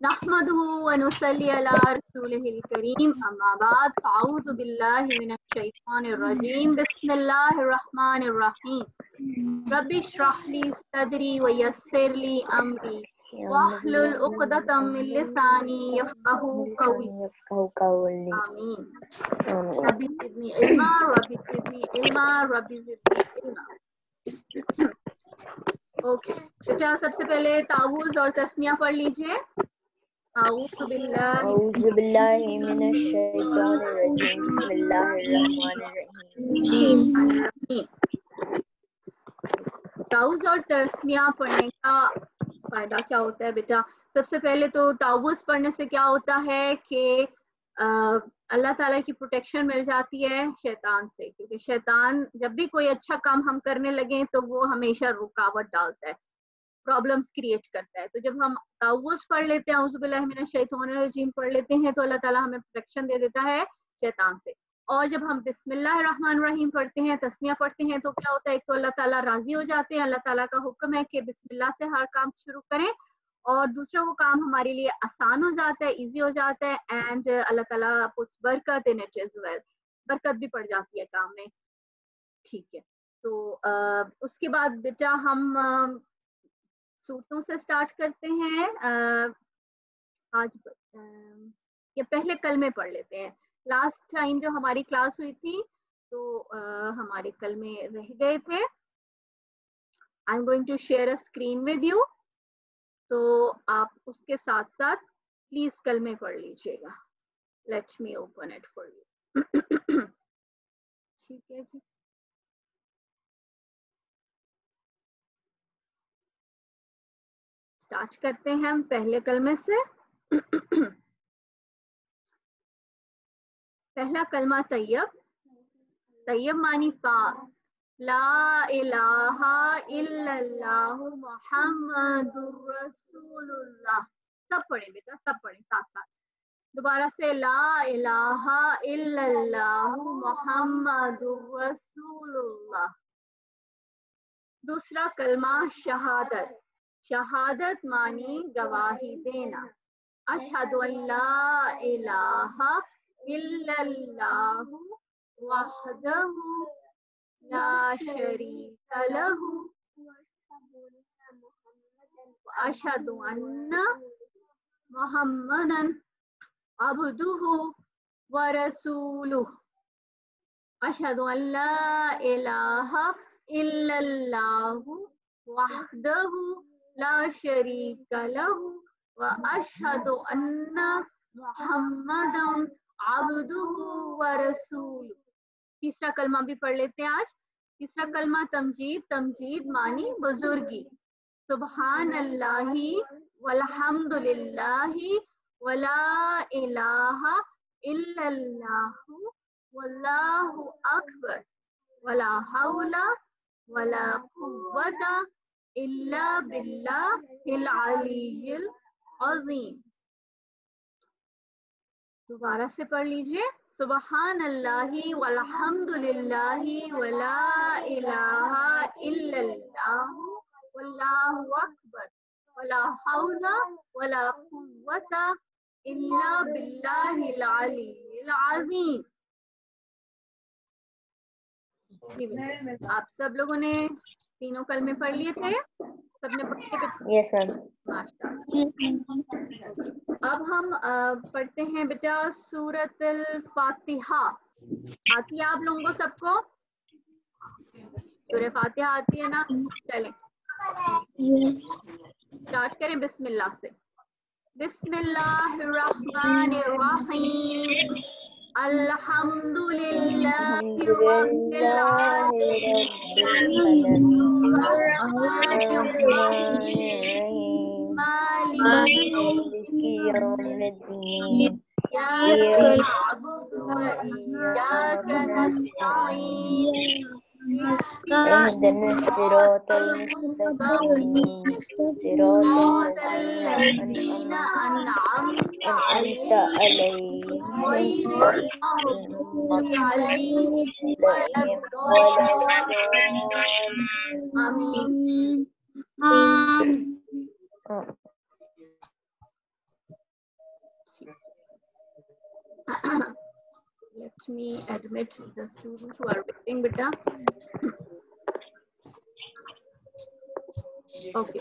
نحمدہ و نصلی علی رسولہ الکریم اما بعد فاعوذ باللہ من الشیطان الرجیم بسم اللہ الرحمن الرحیم رب اشرح لی صدری ویسر لی امری واحلل عقدۃ من لسانی یفقہوا قولی آمین رب زدنی علما رب زدنی علما رب زدنی علما. اوکے بیٹا سب سے پہلے تعوذ اور تسمیہ پڑھ لیجیے. اعوذ باللہ من الشیطان الرجیم بسم اللہ الرحمن الرحیم. تعوذ اور تسمیہ پڑھنے کا فائدہ کیا ہوتا ہے بیٹا؟ سب سے پہلے تو تعوذ پڑھنے سے کیا ہوتا ہے کہ اللہ تعالیٰ کی پروٹیکشن مل جاتی ہے شیطان سے، کیونکہ شیطان جب بھی کوئی اچھا کام ہم کرنے لگیں تو وہ ہمیشہ رکاوٹ ڈالتا ہے، پرابلمس کریٹ کرتا ہے. تو جب ہم تعوذ پڑھ لیتے ہیں، اعوذ باللہ من الشیطان الرجیم پڑھ لیتے ہیں، تو اللہ تعالیٰ ہمیں پروٹیکشن دے دیتا ہے شیطان سے. اور جب ہم بسم اللہ الرحمن الرحیم پڑھتے ہیں، تسمیہ پڑھتے ہیں، تو کیا ہوتا ہے؟ ایک تو اللہ تعالیٰ راضی ہو جاتے ہیں، اللہ تعالیٰ کا حکم ہے کہ بسم اللہ سے ہر کام شروع کریں، اور دوسرا وہ کام ہمارے لیے آسان ہو جاتا ہے، ایزی ہو جاتا ہے، اینڈ اللہ تعالیٰ puts برکت in it as well، برکت بھی پڑ جاتی ہے کام میں. ٹھیک ہے، تو اس کے بعد بیٹا ہم صورتوں سے سٹارٹ کرتے ہیں. آج یہ پہلے کلمے پڑھ لیتے ہیں. لاسٹ ٹائم جو ہماری کلاس ہوئی تھی تو ہمارے کلمے رہ گئے تھے. I am going to share a screen with you, تو آپ اس کے ساتھ ساتھ پلیز کلمے پڑھ لیجیے گا. Let me open it for you. ٹھیک ہے جی، اسٹارٹ کرتے ہیں ہم پہلے کلمے سے. پہلا کلمہ طیب. طیب معنی پاک. لا الہ الا اللہ محمد رسول اللہ. سب پڑھیں بیٹا، سب پڑھیں ساتھ ساتھ. دوبارہ سے لا الہ الا اللہ محمد رسول اللہ. دوسرا کلمہ شہادت. شہادت معنی گواہی دینا. اشہد ان لا الہ الا اللہ وحدہ لا شریک لہ واشہد ان محمدا عبدہ ورسولہ. اشہد ان لا الہ الا اللہ وحدہ لا شریک لہ واشہد ان محمدا عبدہ ورسولہ. تیسرا کلمہ بھی پڑھ لیتے ہیں آج. تیسرا کلمہ تمجید. تمجید معنی بزرگی. سبحان اللہ والحمد للہ ولا الہ الا اللہ واللہ اکبر ولا حول ولا قوۃ الا باللہ العلی العظیم. دوبارہ سے پڑھ لیجئے. سبحان اللہ والحمد للہ ولا الہ الا اللہ واللہ اکبر ولا حول ولا قوۃ الا باللہ العلی العظیم. آپ سب لوگوں نے تینوں کلمے پڑھ لیے تھے؟ سب نے پڑھ لیے؟ یس میم. اب ہم پڑھتے ہیں بیٹا سورۃ الفاتحہ. آتی ہے آپ لوگوں کو سب کو؟ سورہ فاتحہ آتی ہے نا؟ چلیں اسٹارٹ کریں بسم اللہ سے. بسم اللہ الرحمن الرحیم. الحمد للہ رب العالمین الرحمن الرحیم مالک یوم الدین إياك نعبد وإياك نستعين اهدنا الصراط المستقيم صراط الذين أنعمت أنعمت عليهم غير المغضوب عليهم ولا الضالين. آمين. admit the students who are waiting, beta. Okay.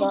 ما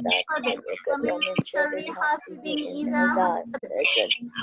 العقد العقد ومن ومن شر شر حاسد حاسد إذا إذا حسد। حسد।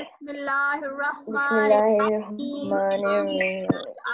بسم الله الرحمن الرحيم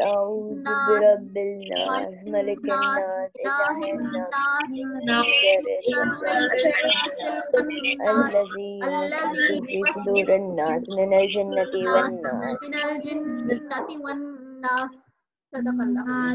أعوذ برب الناس ملك الناس إله الناس من شر الوسواس الخناس الذي يوسوس في صدور الناس من الجنة والناس. صدق اللہ۔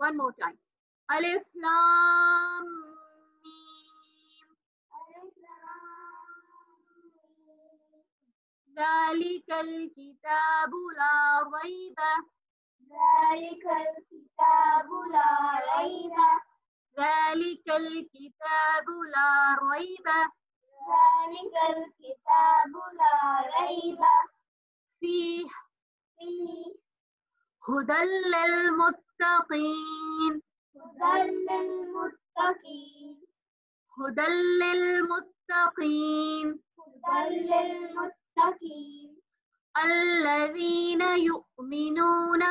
One more time. Alif lam mim. Zalikal kitabu la rayba. Zalikal kitabu la rayba. Zalikal kitabu la rayba. Zalikal kitabu la rayba. Fihi هدى للمتقين. هدى للمتقين. هدى للمتقين. هدى للمتقين. الذين يؤمنون.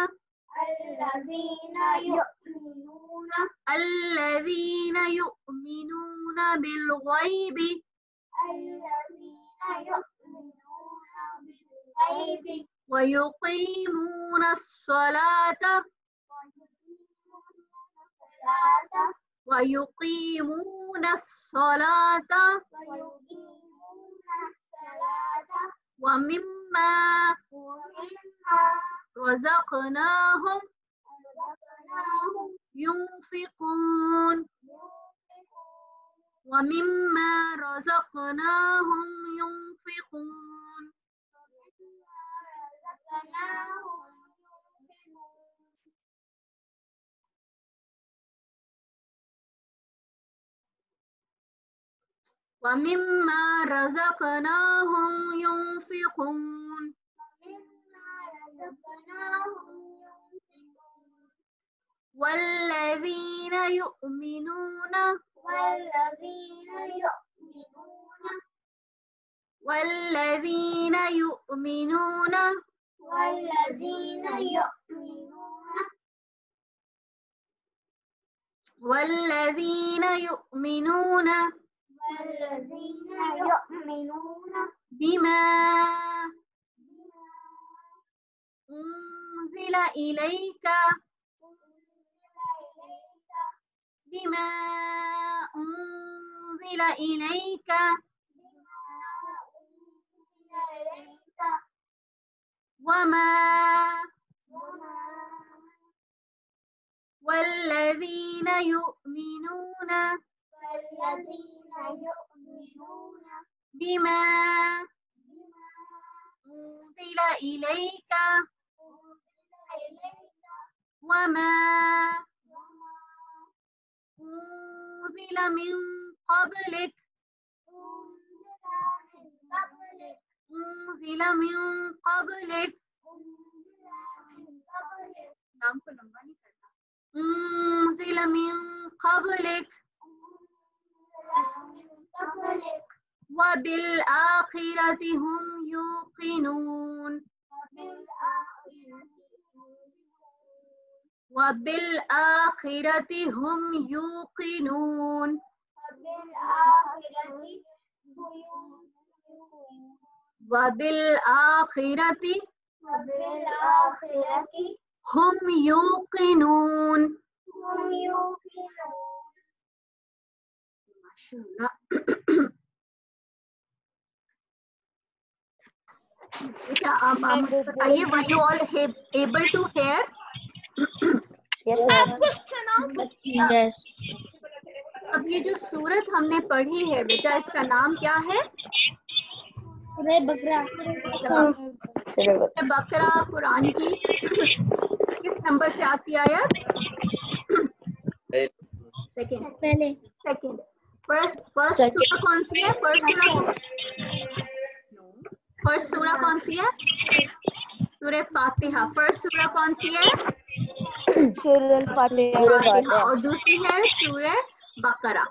الذين يؤمنون. الذين يؤمنون بالغيب. الذين يؤمنون بالغيب. ويقيمون الصلاة. وَيُقِيمُونَ الصَّلَاةَ وَمِمَّا رَزَقْنَاهُمْ يُنْفِقُونَ وَمِمَّا رَزَقْنَاهُمْ يُنْفِقُونَ. وَمِمَّا رَزَقْنَاهُمْ يُنْفِقُونَ. وَالَّذِينَ يُؤْمِنُونَ بِمَا أُنزِلَ إِلَيْكَ والذين يؤمنون بما أنزل إليك وما أنزل من قبلك وبالآخرة هم يوقنون. هم يوقنون. ماشاءاللہ. بیٹا آپ بتائیے were you all able to hear? Yes, ma'am. Yes. اب یہ جو سورت ہم نے پڑھی ہے بیٹا اس کا نام کیا ہے؟ بقرہ. قرآن کی کس نمبر سے آتی آیت؟ پہلے. سیکنڈ. فرسٹ سورہ کون سی ہے؟ فرسٹ سورہ کون سی ہے؟ سورہ فاتحہ. فرسٹ سورہ کون سی ہے؟ سورہ الفاتحہ. اور دوسری ہے سورہ بقرہ.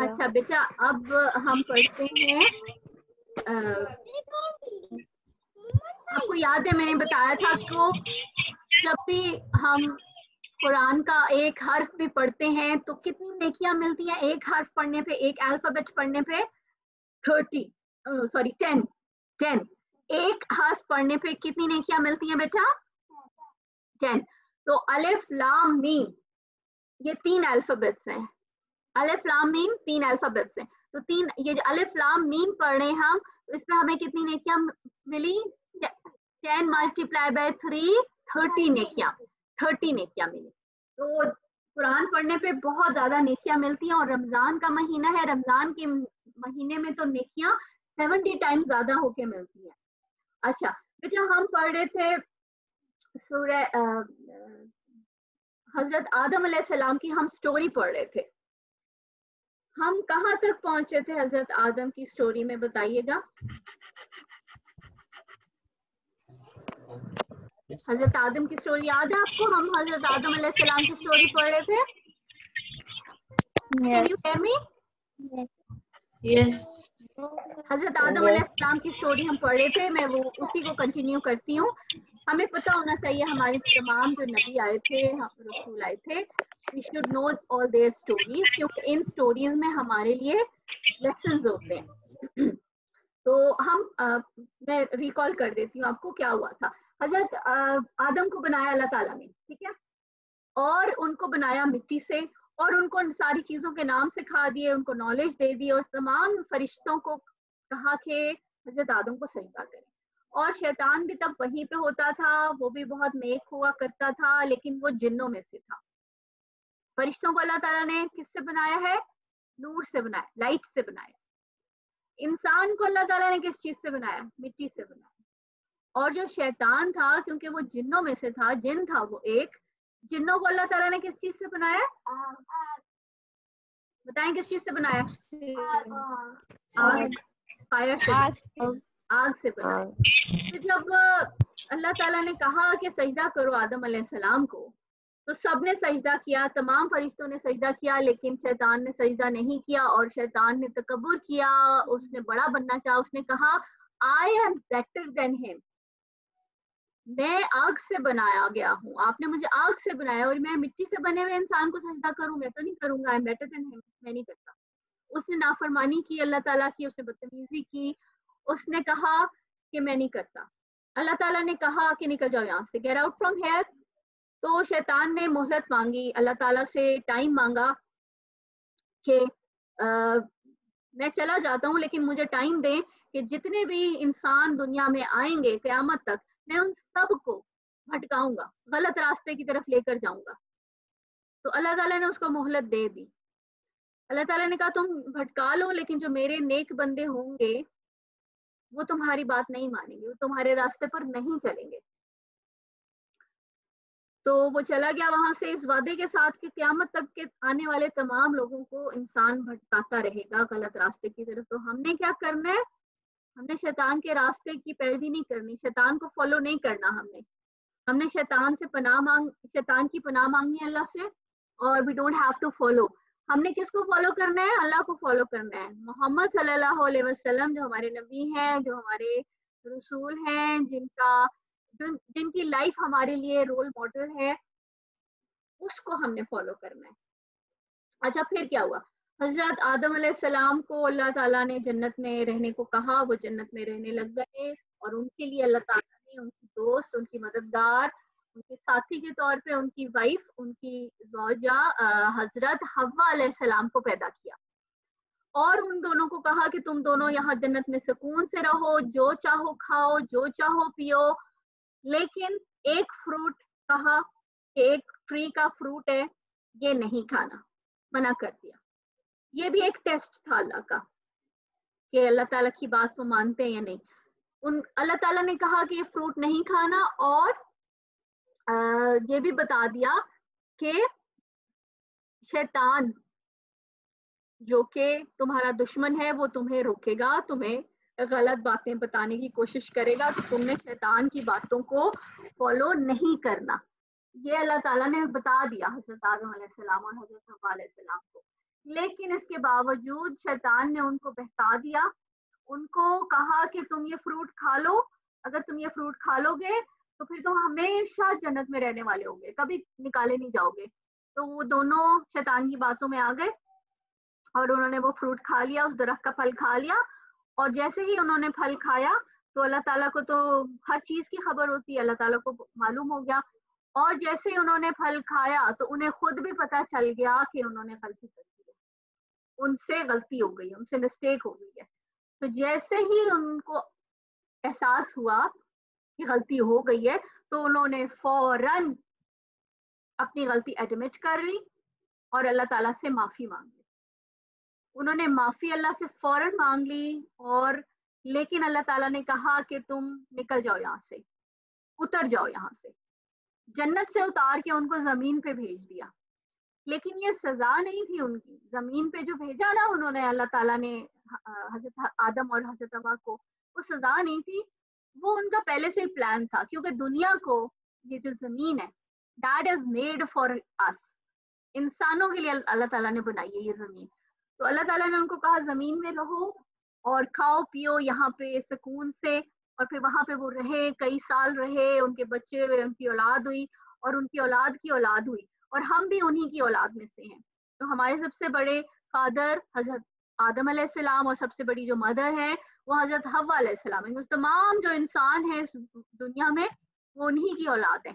اچھا بیٹا اب ہم پڑھتے ہیں. آپ کو یاد ہے میں نے بتایا تھا کہ جب بھی ہم قرآن کا ایک حرف بھی پڑھتے ہیں تو کتنی نیکیاں ملتی ہیں؟ ایک حرف پڑھنے پہ، ایک الفابیٹ پڑھنے پہ 10. ایک حرف پڑھنے پہ کتنی نیکیاں ملتی ہیں بیٹا؟ 10. تو الف لام میم یہ 3 الفابیٹس ہیں. الف لام میم 3 الفابیٹس ہیں. تو یہ جو الف لام میم پڑھ رہے ہیں ہم، اس میں ہمیں کتنی نیکیاں ملی؟ 10 ملٹیپلائی بائی 3 30 نیکیاں ملی. تو قرآن پڑھنے پہ بہت زیادہ نیکیاں ملتی ہیں. اور رمضان کا مہینہ ہے، رمضان کے مہینے میں تو نیکیاں 70 ٹائمز زیادہ ہو کے ملتی ہیں. اچھا بیٹا ہم پڑھ رہے تھے سورہ حضرت آدم علیہ السلام کی ہم سٹوری پڑھ رہے تھے. ہم کہاں تک پہنچے تھے حضرت آدم کی سٹوری میں بتائیے گا؟ حضرت آدم کی سٹوری یاد ہے آپ کو؟ ہم حضرت آدم علیہ السلام کی سٹوری پڑھ رہے تھے. Can you hear me? Yes. حضرت آدم علیہ السلام کی سٹوری ہم پڑھ رہے تھے. میں وہ اسی کو کنٹینیو کرتی ہوں. ہمیں پتہ ہونا چاہیے ہمارے تمام جو نبی آئے تھے، رسول آئے تھے، we should know all their stories کیونکہ ان سٹوریز میں ہمارے لیے لیسنز ہوتے ہیں. تو ہم میں ریکال کر دیتی ہوں آپ کو کیا ہوا تھا. حضرت آدم کو بنایا اللہ تعالیٰ نے، ٹھیک ہے. اور ان کو بنایا مٹی سے اور ان کو ساری چیزوں کے نام سکھا دیے, ان کو نالج دے دی اور تمام فرشتوں کو کہا کہ حضرت آدم کو سجدہ کریں. اور شیطان بھی تب وہیں پہ ہوتا تھا, وہ بھی بہت نیک ہوا کرتا تھا لیکن وہ جنوں میں سے تھا. فرشتوں کو اللہ تعالیٰ نے کس سے بنایا ہے؟ نور سے بنایا, لائٹ سے بنایا. انسان کو اللہ تعالیٰ نے کس چیز سے بنایا؟ مٹی سے بنایا. اور جو شیطان تھا کیونکہ وہ جنوں میں سے تھا, جن تھا وہ ایک, جنوں کو اللہ تعالیٰ نے کس چیز سے بنایا؟ بتائیں کس چیز سے بنایا؟ آگ, فائر سے, آگ سے بنایا. تو جب اللہ تعالیٰ نے کہا کہ سجدہ کرو آدم علیہ السلام کو, تو سب نے سجدہ کیا, تمام فرشتوں نے سجدہ کیا, لیکن شیطان نے سجدہ نہیں کیا اور شیطان نے تکبر کیا, اس نے بڑا بننا چاہا. اس نے کہا I am better than him, میں آگ سے بنایا گیا ہوں, آپ نے مجھے آگ سے بنایا اور میں مٹی سے بنے ہوئے انسان کو سجدہ کروں؟ میں تو نہیں کروں گا, I am better than him, میں نہیں کرتا. اس نے نافرمانی کی اللہ تعالیٰ کی, اس نے بدتمیزی کی, اس نے کہا کہ میں نہیں کرتا. اللہ تعالیٰ نے کہا کہ نکل جاؤ یہاں سے, get out from here. تو شیطان نے مہلت مانگی, اللہ تعالیٰ سے ٹائم مانگا کہ میں چلا جاتا ہوں لیکن مجھے ٹائم دیں کہ جتنے بھی انسان دنیا میں آئیں گے قیامت تک, میں ان سب کو بھٹکاؤں گا, غلط راستے کی طرف لے کر جاؤں گا. تو اللہ تعالیٰ نے اس کو مہلت دے دی. اللہ تعالیٰ نے کہا تم بھٹکا لو لیکن جو میرے نیک بندے ہوں گے وہ تمہاری بات نہیں مانیں گے, وہ تمہارے راستے پر نہیں چلیں گے. تو وہ چلا گیا وہاں سے اس وعدے کے ساتھ کہ قیامت تک کے آنے والے تمام لوگوں کو انسان بھٹکاتا رہے گا غلط راستے کی طرف. تو ہم نے کیا کرنا ہے؟ ہم نے شیطان کے راستے کی پیروی نہیں کرنی, شیطان کو فالو نہیں کرنا. ہم نے شیطان سے شیطان کی پناہ مانگنی ہے اللہ سے, اور we don't have to follow. ہم نے کس کو فالو کرنا ہے؟ اللہ کو فالو کرنا ہے. محمد صلی اللہ علیہ وسلم جو ہمارے نبی ہیں, جو ہمارے رسول ہیں, جن کی لائف ہمارے لیے رول ماڈل ہے, اس کو ہم نے فالو کرنا ہے. اچھا پھر کیا ہوا؟ حضرت آدم علیہ السلام کو اللہ تعالیٰ نے جنت میں رہنے کو کہا, وہ جنت میں رہنے لگ گئے اور ان کے لیے اللہ تعالیٰ نے ان کی دوست, ان کی مددگار, ان کے ساتھی کے طور پہ ان کی وائف, ان کی زوجہ حضرت حوا علیہ السلام کو پیدا کیا. اور ان دونوں کو کہا کہ تم دونوں یہاں جنت میں سکون سے رہو, جو چاہو کھاؤ, جو چاہو پیو, لیکن ایک فروٹ کہا کہ ایک ٹری کا فروٹ ہے یہ نہیں کھانا, منع کر دیا. یہ بھی ایک ٹیسٹ تھا اللہ کا کہ اللہ تعالیٰ کی بات کو مانتے ہیں یا نہیں. اللہ تعالیٰ نے کہا کہ یہ فروٹ نہیں کھانا, اور یہ بھی بتا دیا کہ شیطان جو کہ تمہارا دشمن ہے وہ تمہیں روکے گا, تمہیں غلط باتیں بتانے کی کوشش کرے گا, تو تم نے شیطان کی باتوں کو فالو نہیں کرنا. یہ اللہ تعالیٰ نے بتا دیا حضرت آدم علیہ السلام اور حضرت حوا علیہ السلام کو. لیکن اس کے باوجود شیطان نے ان کو بہتا دیا, ان کو کہا کہ تم یہ فروٹ کھا لو, اگر تم یہ فروٹ کھا لو گے تو پھر تم ہمیشہ جنت میں رہنے والے ہوں گے, کبھی نکالے نہیں جاؤ گے. تو وہ دونوں شیطان کی باتوں میں آ گئے اور انہوں نے وہ فروٹ کھا لیا, اس درخت کا پھل کھا لیا. اور جیسے ہی انہوں نے پھل کھایا تو اللہ تعالیٰ کو تو ہر چیز کی خبر ہوتی ہے, اللہ تعالیٰ کو معلوم ہو گیا. اور جیسے ہی انہوں نے پھل کھایا تو انہیں خود بھی پتا چل گیا کہ انہوں نے غلطی کر دی ہے, ان سے غلطی ہو گئی, ان سے مسٹیک ہو گئی ہے. تو جیسے ہی ان کو احساس ہوا کہ غلطی ہو گئی ہے تو انہوں نے فوراً اپنی غلطی ایڈمٹ کر لی اور اللہ تعالیٰ سے معافی مانگ لی. انہوں نے معافی اللہ سے فوراً مانگ لی, اور لیکن اللہ تعالیٰ نے کہا کہ تم نکل جاؤ یہاں سے, اتر جاؤ یہاں سے. جنت سے اتار کے ان کو زمین پہ بھیج دیا. لیکن یہ سزا نہیں تھی ان کی, زمین پہ جو بھیجا نا انہوں نے اللہ تعالیٰ نے حضرت آدم اور حضرت حوا کو, وہ سزا نہیں تھی, وہ ان کا پہلے سے ہی پلان تھا. کیونکہ دنیا کو یہ جو زمین ہے that is made for us, انسانوں کے لیے اللہ تعالیٰ نے بنائی ہے یہ زمین. تو اللہ تعالیٰ نے ان کو کہا زمین میں رہو اور کھاؤ پیو یہاں پہ سکون سے. اور پھر وہاں پہ وہ رہے, کئی سال رہے, ان کے بچے ہوئے, ان کی اولاد ہوئی اور ان کی اولاد کی اولاد ہوئی, اور ہم بھی انہی کی اولاد میں سے ہیں. تو ہمارے سب سے بڑے فادر حضرت آدم علیہ السلام اور سب سے بڑی جو مدر ہے وہ حضرت حوا علیہ السلام ہیں. تمام جو انسان ہیں اس دنیا میں وہ انہی کی اولاد ہیں.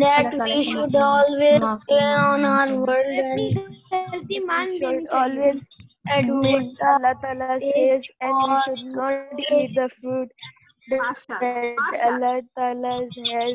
That we should always pray on our word and we should always do what Allah Ta'ala says, and we should not eat the fruit that Allah Ta'ala has.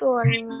to Allah.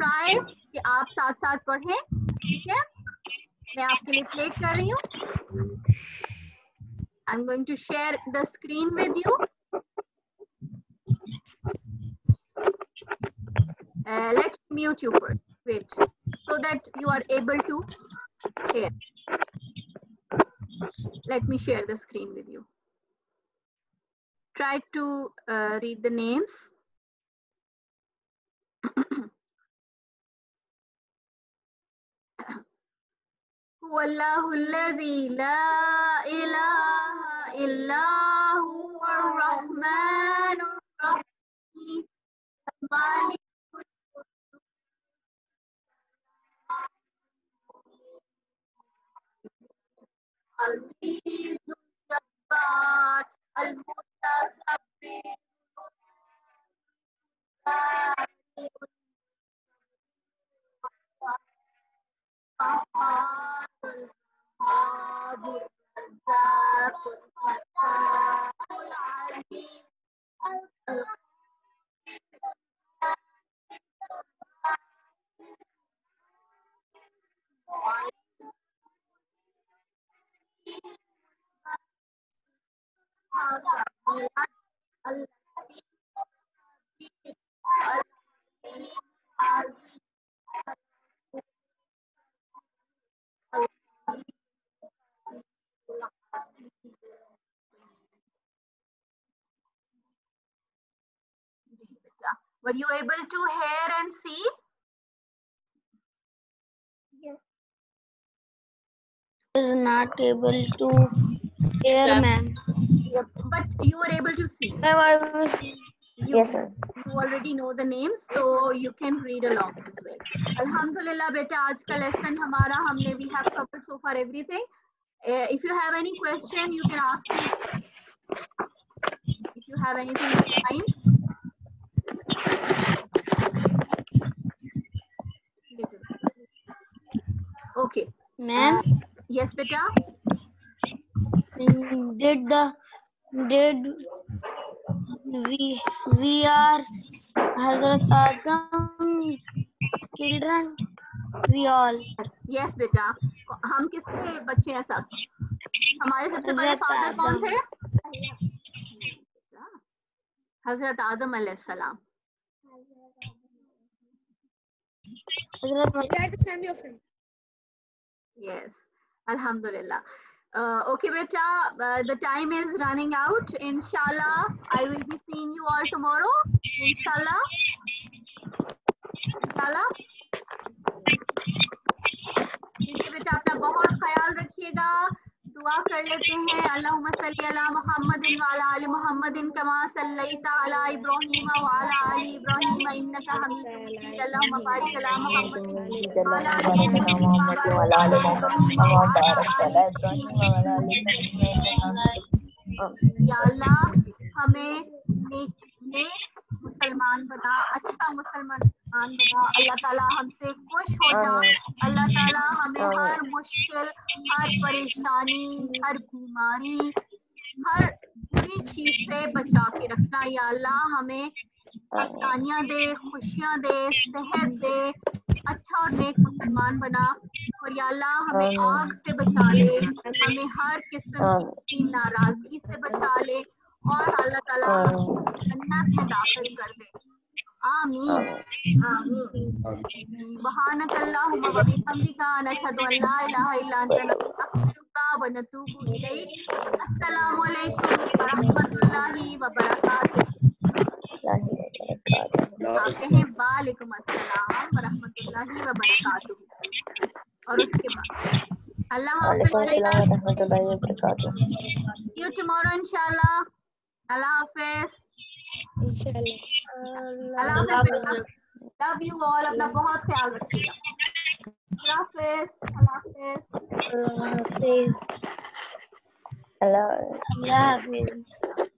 try کہ آپ ساتھ ساتھ پڑھیں. ٹھیک ہے, میں آپ کے لیے play کر رہی ہوں. I'm going to share the screen with you. Let's mute you first. Wait, so that you are able to hear. Let me share the screen with you. Try to read the names. هو الله الذي لا إله إلا هو الرحمن الرحيم المالك العزيز الجبار المتكبر Were you able to hear and see? Yes. Is not able to hear, ma'am. Yep. But you were able to see. Yes, sir. You already know the names, so you can read along as well. Alhamdulillah, beta, aaj ka lesson hamara humne we have covered so far everything. If you have any question, you can ask me. If you have anything in mind. Okay. Ma'am. Yes, beta. Did we are Hazrat Adam's children? We all. Yes, beta. ہم کس کے بچے ہیں سب؟ ہمارے سب سے بڑے father کون تھے؟ حضرت آدم علیہ السلام. Yes, Alhamdulillah. Okay, beta, the time is running out. Inshallah, I will be seeing you all tomorrow. Inshallah. Inshallah. ٹھیک ہے بیٹا, اپنا بہت خیال رکھیے گا. دعا کر لیتے ہیں. اللہم صلی علی محمد وعلی آل محمد کما صلیت علی ابراہیم وعلی آل ابراہیم انک حمید مجید. اللہم بارک علی محمد وعلی آل محمد کما بارکت علی ابراہیم وعلی آل ابراہیم. یا اللہ ہمیں نیک مسلمان بنا, اچھا مسلمان بنا. اللہ تعالیٰ ہم سے خوش ہو جا. اللہ تعالیٰ ہمیں ہر مشکل, ہر پریشانی, ہر بیماری, ہر بری چیز سے بچا کے رکھنا. یا اللہ ہمیں آسانیاں دے, خوشیاں دے, صحت دے, اچھا اور نیک مسلمان بنا. اور یا اللہ ہمیں آگ سے بچا لے, ہمیں ہر قسم کی ناراضگی سے بچا لے, اور اللہ تعالیٰ ہمیں جنت میں داخل کر دے. آمین آمین. سبحانک اللہم و بحمدک نشہد ان لا الہ الا انت نستغفرک و نتوب الیک. السلام علیکم ورحمۃ اللہ وبرکاتہ. آپ کہیں وعلیکم السلام ورحمۃ اللہ وبرکاتہ. اور اس کے بعد اللہ حافظ. See you tomorrow inshallah. اللہ حافظ. اللہ حافظ. Love you all. اپنا بہت خیال رکھیے گا. اللہ حافظ. اللہ حافظ. اللہ حافظ. اللہ حافظ.